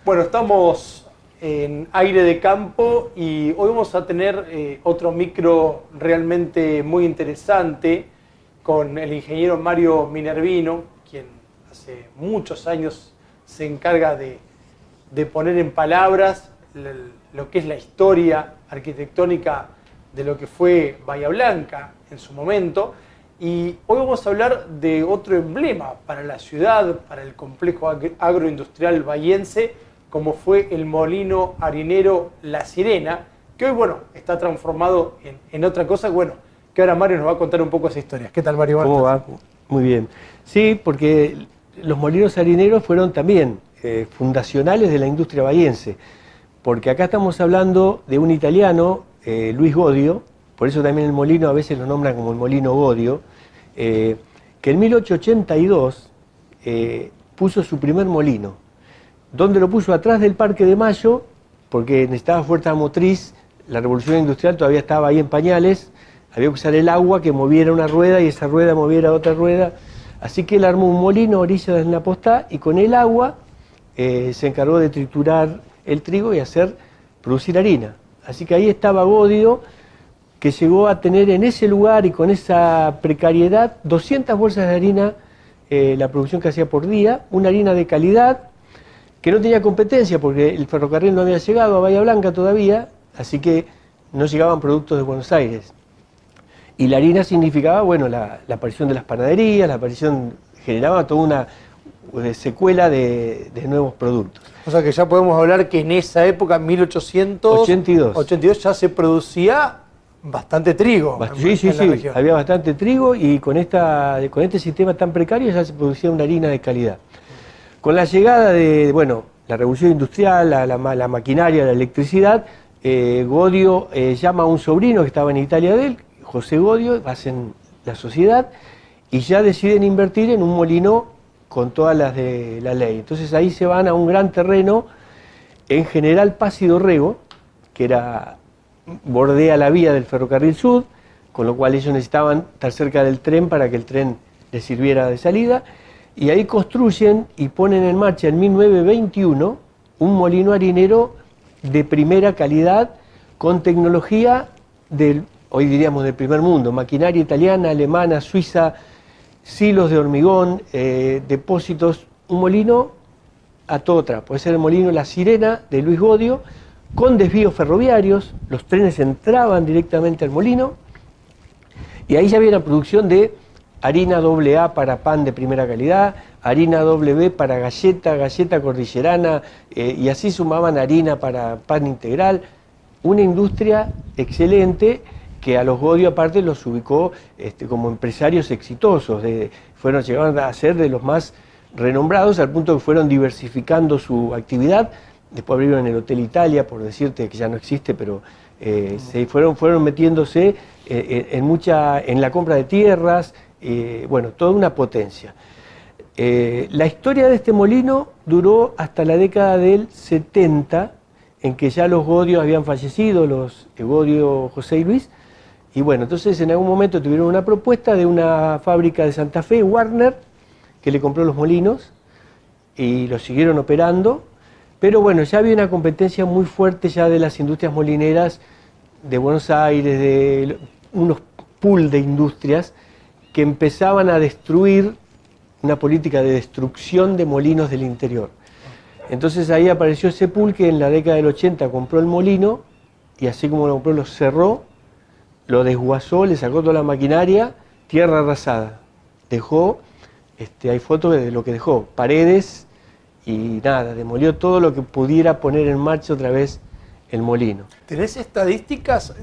Bueno, estamos en Aire de Campo y hoy vamos a tener otro micro realmente muy interesante con el ingeniero Mario Minervino, quien hace muchos años se encarga de poner en palabras lo que es la historia arquitectónica de lo que fue Bahía Blanca en su momento. Y hoy vamos a hablar de otro emblema para la ciudad, para el complejo agroindustrial bahiense, como fue el molino harinero La Sirena, que hoy, bueno, está transformado en otra cosa, bueno, que ahora Mario nos va a contar un poco esa historia. ¿Qué tal, Mario? ¿Cómo va? Muy bien. Sí, porque los molinos harineros fueron también fundacionales de la industria bahiense, porque acá estamos hablando de un italiano, Luis Godio, por eso también el molino a veces lo nombran como el molino Godio, que en 1882 puso su primer molino. ¿Dónde lo puso? Atrás del Parque de Mayo, porque necesitaba fuerza motriz, la revolución industrial todavía estaba ahí en pañales, había que usar el agua que moviera una rueda y esa rueda moviera otra rueda, así que él armó un molino a orillas de la Postá y con el agua se encargó de triturar el trigo y producir harina. Así que ahí estaba Godio, que llegó a tener en ese lugar y con esa precariedad 200 bolsas de harina, la producción que hacía por día, una harina de calidad, que no tenía competencia porque el ferrocarril no había llegado a Bahía Blanca todavía, así que no llegaban productos de Buenos Aires. Y la harina significaba, bueno, la aparición de las panaderías, generaba toda una secuela de nuevos productos. O sea que ya podemos hablar que en esa época, 1882, ya se producía bastante trigo. Sí, había bastante trigo y con este sistema tan precario ya se producía una harina de calidad. Con la llegada de, la revolución industrial, la maquinaria, la electricidad, Godio llama a un sobrino que estaba en Italia de él, José Godio, hacen la sociedad y ya deciden invertir en un molino con todas las de la ley. Entonces ahí se van a un gran terreno en General Paz y Dorrego, que bordea la vía del Ferrocarril Sud, con lo cual ellos necesitaban estar cerca del tren para que el tren les sirviera de salida. Y ahí construyen y ponen en marcha en 1921 un molino harinero de primera calidad con tecnología hoy diríamos del primer mundo, maquinaria italiana, alemana, suiza, silos de hormigón, depósitos, un molino a todo trapo. Ese era el molino La Sirena de Luis Godio, con desvíos ferroviarios, los trenes entraban directamente al molino y ahí ya había una producción de harina AA para pan de primera calidad, harina B para galleta cordillerana, y así sumaban harina para pan integral. Una industria excelente que a los Godio aparte los ubicó como empresarios exitosos. Llegaron a ser de los más renombrados al punto que fueron diversificando su actividad. Después abrieron el Hotel Italia, por decirte que ya no existe, pero fueron metiéndose en la compra de tierras, toda una potencia. La historia de este molino duró hasta la década del 70, en que ya los Godio habían fallecido, los Godio, José y Luis, y entonces en algún momento tuvieron una propuesta de una fábrica de Santa Fe, Warner, que le compró los molinos, y los siguieron operando, pero ya había una competencia muy fuerte ya de las industrias molineras de Buenos Aires, de unos pool de industrias, que empezaban a destruir, una política de destrucción de molinos del interior. Entonces ahí apareció ese pool que en la década del 80 compró el molino, y así como lo compró, lo cerró, lo desguazó, le sacó toda la maquinaria, tierra arrasada. Dejó, hay fotos de lo que dejó, paredes y nada, demolió todo lo que pudiera poner en marcha otra vez el molino. ¿Tenés estadísticas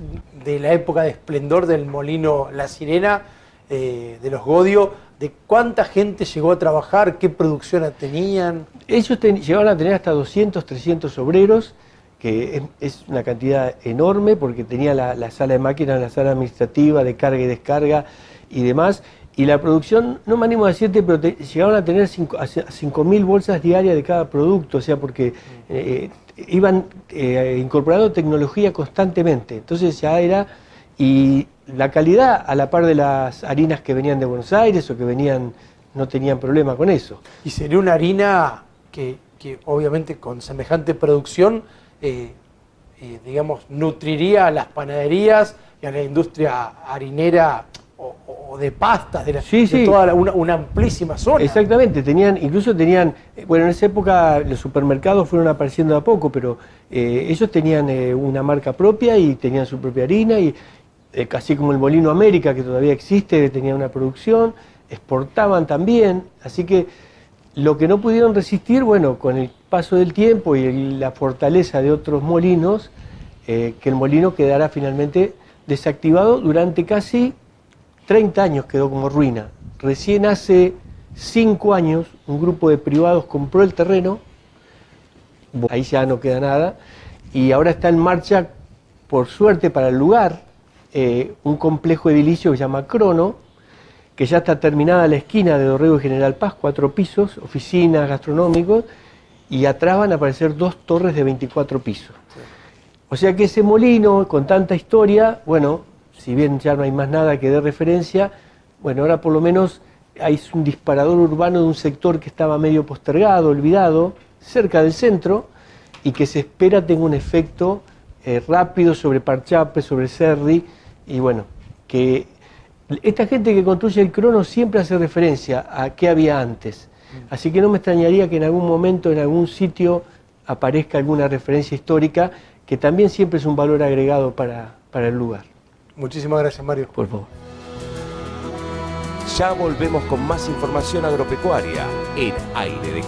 de la época de esplendor del molino La Sirena, de los Godio, de cuánta gente llegó a trabajar, qué producción tenían? Ellos llegaron a tener hasta 200, 300 obreros, que es una cantidad enorme porque tenía la sala de máquinas, la sala administrativa de carga y descarga y demás. Y la producción, no me animo a decirte, pero llegaron a tener 5.000 bolsas diarias de cada producto, o sea, porque iban incorporando tecnología constantemente. Entonces ya era, y la calidad a la par de las harinas que venían de Buenos Aires o que venían, no tenían problema con eso. Y sería una harina que que obviamente con semejante producción, digamos, nutriría a las panaderías y a la industria harinera o de pastas de toda una amplísima zona. Exactamente, incluso tenían, bueno, en esa época los supermercados fueron apareciendo de a poco, pero ellos tenían una marca propia y tenían su propia harina, y así como el Molino América, que todavía existe, tenía una producción, exportaban también, así que lo que no pudieron resistir, bueno, con el paso del tiempo y la fortaleza de otros molinos, que el molino quedara finalmente desactivado durante casi 30 años, quedó como ruina. Recién hace 5 años un grupo de privados compró el terreno, ahí ya no queda nada, y ahora está en marcha, por suerte para el lugar, un complejo edilicio que se llama Crono, que ya está terminada la esquina de Dorrego y General Paz, 4 pisos, oficinas, gastronómicos, y atrás van a aparecer 2 torres de 24 pisos. Sí. O sea que ese molino, con tanta historia, bueno, si bien ya no hay más nada que dé referencia, bueno, ahora por lo menos hay un disparador urbano de un sector que estaba medio postergado, olvidado, cerca del centro, y que se espera tenga un efecto rápido sobre Parchape, sobre Cerri, y bueno, que esta gente que construye el Crono siempre hace referencia a qué había antes. Así que no me extrañaría que en algún momento, en algún sitio, aparezca alguna referencia histórica, que también siempre es un valor agregado para el lugar. Muchísimas gracias, Mario. Por favor. Ya volvemos con más información agropecuaria en Aire de